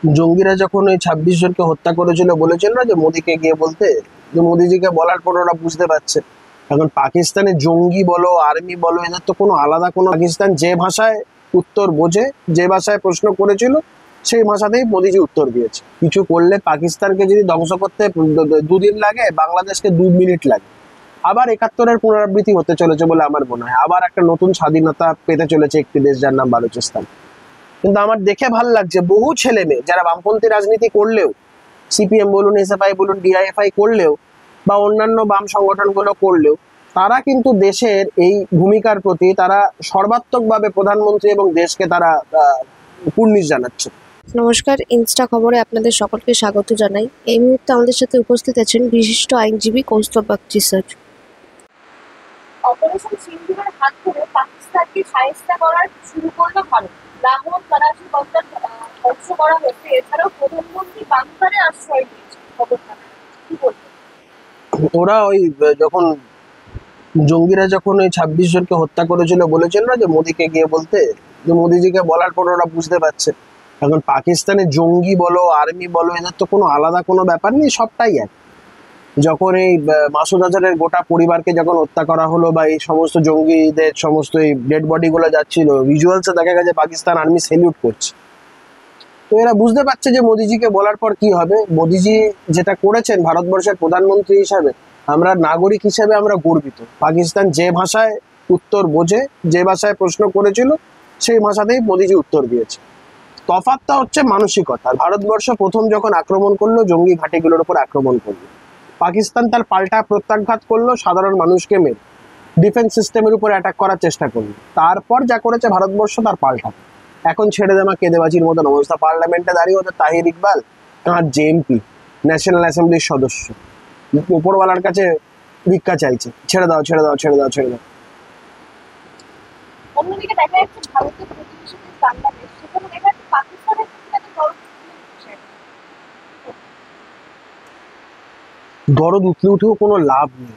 জঙ্গিরা যখন ওই 26 জনকে হত্যা করেছিল বলেছিল না যে মোদিকে গিয়ে বলতে, যে মোদিজিকে বলার পর ওরা বুঝতে পারছে এখন পাকিস্তানে জঙ্গি বলো আর্মি বলো এদের তো কোনো আলাদা কোনো, পাকিস্তান যে ভাষায় উত্তর বোঝে, যে ভাষায় প্রশ্ন করেছিল সেই ভাষাতেই মোদিজি উত্তর দিয়েছে। কিছু করলে পাকিস্তানকে যদি ধ্বংস করতে দুদিন লাগে, বাংলাদেশকে 2 মিনিট লাগে। আবার 71-এর পুনরাবৃত্তি হতে চলেছে বলে আমার মনে হয়, আবার একটা নতুন স্বাধীনতা পেতে চলেছে একটি দেশ যার নাম বালুচিস্তান। কিন্তু আমার দেখে ভাল লাগছে বহু ছেলে মেয়ে যারা বামপন্থী রাজনীতি করলেও, সিপিএম বলুন, এসএফআই বলুন, ডিআইএফআই করলেও বা অন্যান্য বাম সংগঠনগুলো করলেও, তারা কিন্তু দেশের এই ভূমিকার প্রতি তারা সর্বাত্মকভাবে প্রধানমন্ত্রী এবং দেশকে তারা কুর্নিশ জানাচ্ছে। নমস্কার, ইনস্টা খবরে আপনাদের সকলকে স্বাগত জানাই। এই মুহূর্তে আমাদের সাথে উপস্থিত আছেন বিশিষ্ট আইনজীবী কৌস্তব বাগচি স্যার। অপারেশন সিন্দুরের হাত ধরে পাকিস্তানকে শায়েস্তা করার শুরু করলো ভারত। লাহোর, করাচি বন্দর ধ্বংস করা হয়েছে। এছাড়াও প্রধানমন্ত্রী বাংলারে আশ্রয় নিয়েছে। খবরটা কি বলবেন? ওরা ওই যখন জঙ্গিরা যখন ওই 26 জনকে হত্যা করেছিল বলেছিল না যে মোদিকে গিয়ে বলতে, যে মোদিজিকে বলার পর ওরা বুঝতে পারছে এখন পাকিস্তানে জঙ্গি বলো আর্মি বলো এদের তো কোনো আলাদা কোনো ব্যাপার নেই, সবটাই এক। যখন এই মাসুদ আজহারের গোটা পরিবারকে যখন হত্যা করা হলো বা এই সমস্ত জঙ্গিদের সমস্ত এই ডেড বডি গুলো যাচ্ছিল, ভিজুয়ালসে দেখা গেছে পাকিস্তান আর্মি সেলিউট করছে। তো এরা বুঝতে পারছে যে মোদিজিকে বলার পর কি হবে। মোদিজি যেটা করেছেন ভারতবর্ষের প্রধানমন্ত্রী হিসাবে, আমরা নাগরিক হিসেবে আমরা গর্বিত। পাকিস্তান যে ভাষায় উত্তর বোঝে, যে ভাষায় প্রশ্ন করেছিল সেই ভাষাতেই মোদিজি উত্তর দিয়েছে। তফাৎটা হচ্ছে মানসিকতা। ভারতবর্ষ প্রথম যখন আক্রমণ করলো জঙ্গি ঘাঁটিগুলোর উপর আক্রমণ করলো, পাকিস্তান তার পাল্টা প্রত্যাঘাত করলো সাধারণ মানুষকে মেরে, ডিফেন্স সিস্টেমের উপর অ্যাটাক করার চেষ্টা করলো। তারপর যা করেছে ভারতবর্ষ তার পাল্টা। এখন ছেড়ে দেওয়া কেঁদেবাজির মতন অবস্থা। পার্লামেন্টে দাঁড়িয়ে ওদের তাহির ইকবাল আর জেএমপি ন্যাশনাল অ্যাসেম্বলির সদস্য উপরওয়ালার কাছে ভিক্ষা চাইছে, ছেড়ে দাও ছেড়ে দাও ছেড়ে দাও ছেড়ে দাও। অন্যদিকে দেখা যাচ্ছে ভারতের প্রতিবেশী দেশ বাংলাদেশ, সেখানে দেখা যাচ্ছে পাকিস্তানের প্রতি তাদের দরদ উতলে উঠেও কোনো লাভ নেই।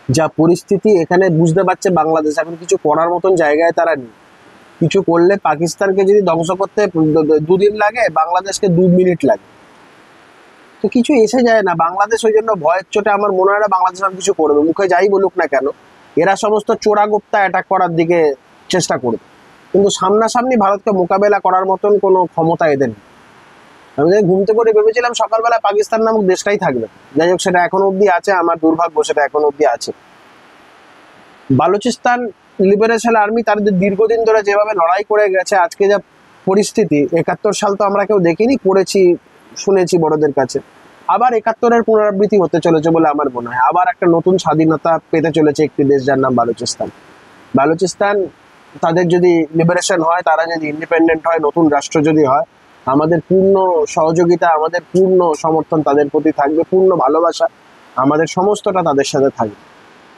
যা পরিস্থিতি এখানে বুঝতে পারছে বাংলাদেশ এখন কিছু করার মতন জায়গায় তারা নেই। কিছু করলে পাকিস্তানকে যদি ধ্বংস করতে দুদিন লাগে, বাংলাদেশকে 2 মিনিট লাগে। তো কিছু এসে যায় না বাংলাদেশ, ওই জন্য ভয়ের চোটে আমার মনে হয় না বাংলাদেশ আর কিছু করবে। মুখে যাই বলুক না কেন, এরা সমস্ত চোরাগুপ্তা অ্যাটাক করার দিকে চেষ্টা করবে, কিন্তু সামনাসামনি ভারতকে মোকাবেলা করার মতন কোনো ক্ষমতা এদের নেই। আমি ঘুমতে করে ভেবেছিলাম সকালবেলা পাকিস্তান নামক দেশটাই থাকবে, যাই হোক সেটা এখনো অব্দি আছে, আমার দুর্ভাগ্য সেটা এখনো অব্দি আছে। বালুচিস্তান লিবারেশন আর্মি তাদের দীর্ঘদিন ধরে যেভাবে লড়াই করে গেছে, আজকে যা পরিস্থিতি, 71 সাল তো আমরা কেউ দেখিনি, পড়েছি শুনেছি বড়দের কাছে। আবার 71-এর পুনরাবৃত্তি হতে চলেছে বলে আমার মনে হয়, আবার একটা নতুন স্বাধীনতা পেতে চলেছে একটি দেশ যার নাম বালুচিস্তান। বালুচিস্তান তাদের যদি লিবারেশন হয়, তারা যদি ইন্ডিপেন্ডেন্ট হয়, নতুন রাষ্ট্র যদি হয়, আমাদের পূর্ণ সহযোগিতা, আমাদের পূর্ণ সমর্থন তাদের প্রতি থাকবে, পূর্ণ ভালোবাসা আমাদের সমস্তটা তাদের সাথে থাকবে।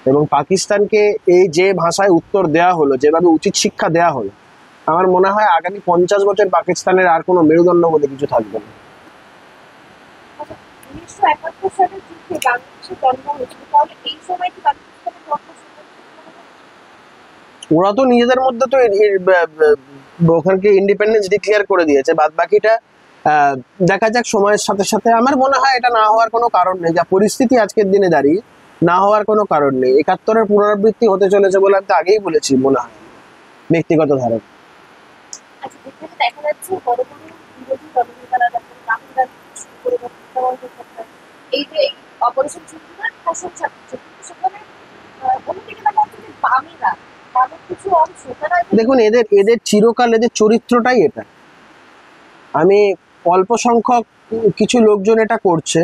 এবং পাকিস্তানকে এই যে ভাষায় উত্তর দেওয়া হলো, যেভাবে উচিত শিক্ষা দেওয়া হলো, আমার মনে হয় আগামী 50 বছর পাকিস্তানের আর কোনো মেরুদণ্ড বলে কিছু থাকবে না। 1971 সালের যুদ্ধে বাংলাদেশের জন্ম হয়েছিল, তাহলে এই সময় কি পাকিস্তানের জন্ম ওরা তো নিজেদের মধ্যে তো ওখানকে ইন্ডিপেন্ডেন্স ডিক্লেয়ার করে দিয়েছে, বাদ বাকিটা দেখা যাক সময়ের সাথে সাথে। আমার মনে হয় এটা না হওয়ার কোনো কারণ নেই, যা পরিস্থিতি আজকের দিনে দাঁড়িয়ে না হওয়ার কোনো কারণ নেই। 71-এর পুনরাবৃত্তি হতে চলেছে বলে আমি তো আগেই বলেছি, মনে হয় ব্যক্তিগত ধারণা। আচ্ছা, যেখানে দেখা যাচ্ছে বড় বড় বিরোধী দলনেতারা যেমন রাহুল গান্ধী শুরু করে মমতা বন্দ্যোপাধ্যায় এই যে অপারেশন সিন্দুরের প্রশংসা করছে, কিন্তু সেখানে অন্যদিকে দেখা যাচ্ছে যে বামেরা, বামের কিছু অংশ তারা দেখুন এদের এদের চিরকাল এদের চরিত্রটাই এটা। আমি অল্প সংখ্যক কিছু লোকজন এটা করছে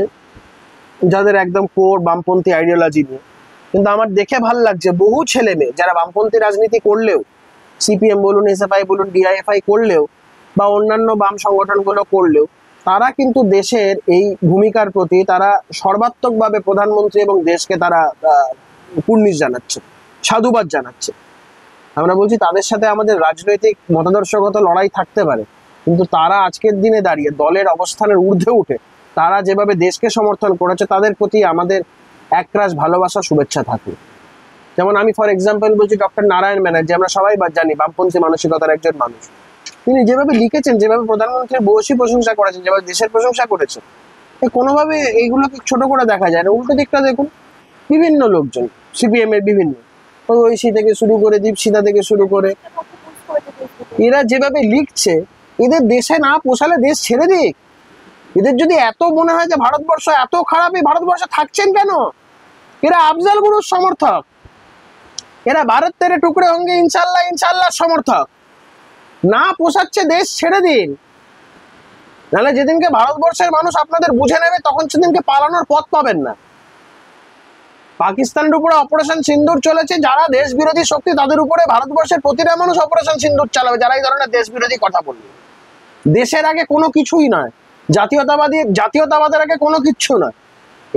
যাদের একদম কোর বামপন্থী আইডিওলজি নিয়ে, কিন্তু আমার দেখে ভাল লাগছে বহু ছেলে মেয়ে যারা বামপন্থী রাজনীতি করলেও, সিপিএম বলুন, এসএফআই বলুন, ডিআইএফআই করলেও বা অন্যান্য বাম সংগঠনগুলো করলেও, তারা কিন্তু দেশের এই ভূমিকার প্রতি তারা সর্বাত্মকভাবে প্রধানমন্ত্রী এবং দেশকে তারা কুর্নিশ জানাচ্ছে, সাধুবাদ জানাচ্ছে। আমরা বলছি তাদের সাথে আমাদের রাজনৈতিক মতাদর্শগত লড়াই থাকতে পারে, কিন্তু তারা আজকের দিনে দাঁড়িয়ে দলের অবস্থানের ঊর্ধ্বে উঠে তারা যেভাবে দেশকে সমর্থন করেছে, তাদের প্রতি আমাদের একরাশ ভালোবাসা শুভেচ্ছা থাকে। যেমন আমি ফর এক্সাম্পল বলছি ডক্টর নারায়ণ ব্যানার্জি, আমরা সবাই জানি বামপন্থী মানসিকতার একজন মানুষ। তিনি যেভাবে লিখেছেন, যেভাবে প্রধানমন্ত্রীর বয়সী প্রশংসা করেছেন, যেভাবে দেশের প্রশংসা করেছেন, কোনোভাবে এইগুলোকে ছোট করে দেখা যায় না। উল্টো দিকটা দেখুন, বিভিন্ন লোকজন সিপিএম এর বিভিন্ন ওই ঐশী থেকে শুরু করে দীপশিতা থেকে শুরু করে এরা যেভাবে লিখছে, এদের দেশে না পোষালে দেশ ছেড়ে দিক। এদের যদি এত মনে হয় যে ভারতবর্ষ এত খারাপ, এই ভারতবর্ষে থাকছেন কেন? এরা আফজাল গুরুর সমর্থক, এরা ভারত তেরে টুকরে হোঙ্গে ইনশাল্লাহ ইনশাল্লাহ সমর্থক। না পোষাচ্ছে দেশ ছেড়ে দিন, নাহলে যেদিনকে ভারতবর্ষের মানুষ আপনাদের বুঝে নেবে তখন সেদিনকে পালানোর পথ পাবেন না। পাকিস্তানের উপরে অপারেশন সিন্দুর চলেছে, যারা দেশ বিরোধী শক্তি তাদের উপরে ভারতবর্ষের প্রতিটা মানুষ অপারেশন সিন্দুর চালাবে, যারা এই ধরনের দেশ বিরোধী কথা বলবে। দেশের আগে কোনো কিছুই নয়, জাতীয়তাবাদের আগে কোনো কিচ্ছু নয়।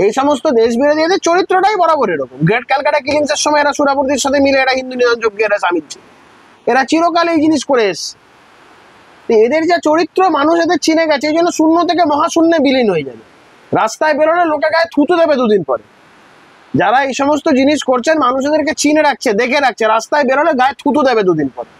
এই সমস্ত দেশ বিরোধী এদের চরিত্রটাই বরাবর এরকম। গ্রেট ক্যালকাটা কিলিংস এর সময় এরা সুরাবর্দির সাথে মিলে এরা হিন্দু নিধন যজ্ঞে এরা সামিল ছিল, এরা চিরকাল এই জিনিস করে এসছে। এদের যা চরিত্র মানুষ এদের চিনে গেছে, এই জন্য শূন্য থেকে মহাশূন্যে বিলীন হয়ে যাবে। রাস্তায় বেরোলে লোকে গায়ে থুতু দেবে দুদিন পরে। যারা এই সমস্ত জিনিস করছেন মানুষ এদেরকে চিনে রাখছে, দেখে রাখছে, রাস্তায় বেরোলে গায়ে থুতু দেবে দুদিন পরে।